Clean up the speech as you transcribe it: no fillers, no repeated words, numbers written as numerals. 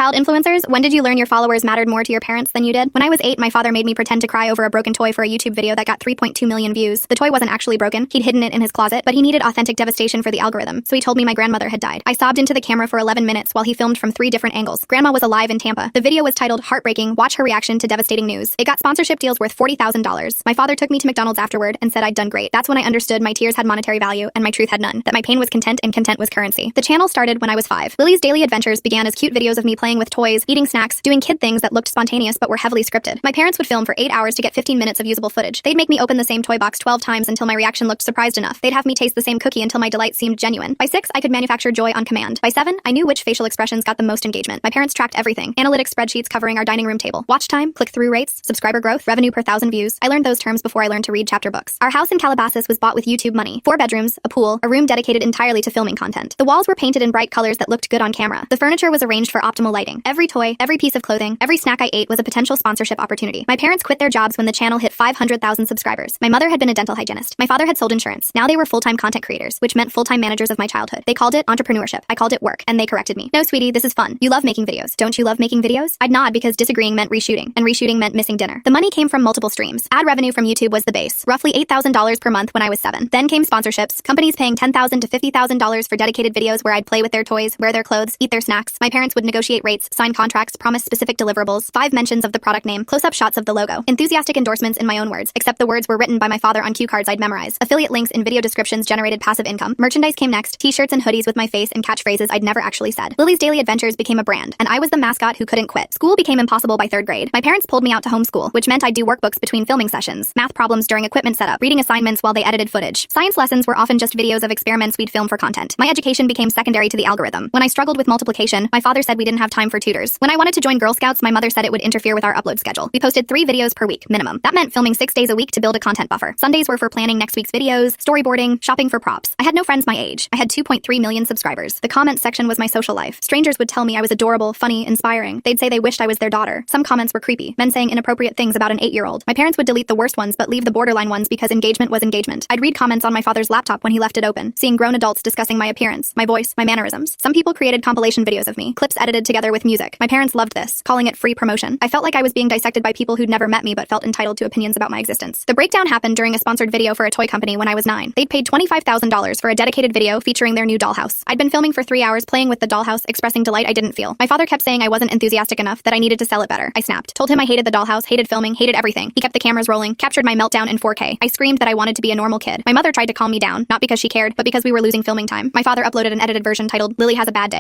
Child influencers, when did you learn your followers mattered more to your parents than you did? When I was 8, my father made me pretend to cry over a broken toy for a YouTube video that got 3.2 million views. The toy wasn't actually broken. He'd hidden it in his closet, but he needed authentic devastation for the algorithm, so he told me my grandmother had died. I sobbed into the camera for 11 minutes while he filmed from 3 different angles. Grandma was alive in Tampa. The video was titled Heartbreaking, Watch Her Reaction to Devastating News. It got sponsorship deals worth $40,000. My father took me to McDonald's afterward and said I'd done great. That's when I understood my tears had monetary value and my truth had none, that my pain was content and content was currency. The channel started when I was 5. Lily's daily adventures began as cute videos of me playing with toys, eating snacks, doing kid things that looked spontaneous but were heavily scripted. My parents would film for 8 hours to get 15 minutes of usable footage. They'd make me open the same toy box 12 times until my reaction looked surprised enough. They'd have me taste the same cookie until my delight seemed genuine. By 6, I could manufacture joy on command. By 7, I knew which facial expressions got the most engagement. My parents tracked everything. Analytics spreadsheets covering our dining room table. Watch time, click-through rates, subscriber growth, revenue per 1,000 views. I learned those terms before I learned to read chapter books. Our house in Calabasas was bought with YouTube money. 4 bedrooms, a pool, a room dedicated entirely to filming content. The walls were painted in bright colors that looked good on camera. The furniture was arranged for optimal lighting. Every toy, every piece of clothing, every snack I ate was a potential sponsorship opportunity. My parents quit their jobs when the channel hit 500,000 subscribers. My mother had been a dental hygienist. My father had sold insurance. Now they were full-time content creators, which meant full-time managers of my childhood. They called it entrepreneurship. I called it work, and they corrected me. No, sweetie, this is fun. You love making videos. Don't you love making videos? I'd nod because disagreeing meant reshooting, and reshooting meant missing dinner. The money came from multiple streams. Ad revenue from YouTube was the base, roughly $8,000 per month when I was 7. Then came sponsorships, companies paying $10,000 to $50,000 for dedicated videos where I'd play with their toys, wear their clothes, eat their snacks. My parents would negotiate rates, sign contracts, promise specific deliverables, 5 mentions of the product name, close-up shots of the logo, enthusiastic endorsements in my own words, except the words were written by my father on cue cards I'd memorize. Affiliate links in video descriptions generated passive income. Merchandise came next, t-shirts and hoodies with my face and catchphrases I'd never actually said. Lily's Daily Adventures became a brand, and I was the mascot who couldn't quit. School became impossible by 3rd grade. My parents pulled me out to homeschool, which meant I'd do workbooks between filming sessions, math problems during equipment setup, reading assignments while they edited footage. Science lessons were often just videos of experiments we'd film for content. My education became secondary to the algorithm. When I struggled with multiplication, my father said we didn't have time for tutors. When I wanted to join Girl Scouts, my mother said it would interfere with our upload schedule. We posted 3 videos per week, minimum. That meant filming 6 days a week to build a content buffer. Sundays were for planning next week's videos, storyboarding, shopping for props. I had no friends my age. I had 2.3 million subscribers. The comments section was my social life. Strangers would tell me I was adorable, funny, inspiring. They'd say they wished I was their daughter. Some comments were creepy, men saying inappropriate things about an 8-year-old. My parents would delete the worst ones but leave the borderline ones because engagement was engagement. I'd read comments on my father's laptop when he left it open, seeing grown adults discussing my appearance, my voice, my mannerisms. Some people created compilation videos of me, clips edited together with music. My parents loved this, calling it free promotion. I felt like I was being dissected by people who'd never met me but felt entitled to opinions about my existence. The breakdown happened during a sponsored video for a toy company when I was 9. They'd paid $25,000 for a dedicated video featuring their new dollhouse. I'd been filming for 3 hours playing with the dollhouse, expressing delight I didn't feel. My father kept saying I wasn't enthusiastic enough, that I needed to sell it better. I snapped. Told him I hated the dollhouse, hated filming, hated everything. He kept the cameras rolling, captured my meltdown in 4K. I screamed that I wanted to be a normal kid. My mother tried to calm me down, not because she cared, but because we were losing filming time. My father uploaded an edited version titled Lily Has a Bad Day.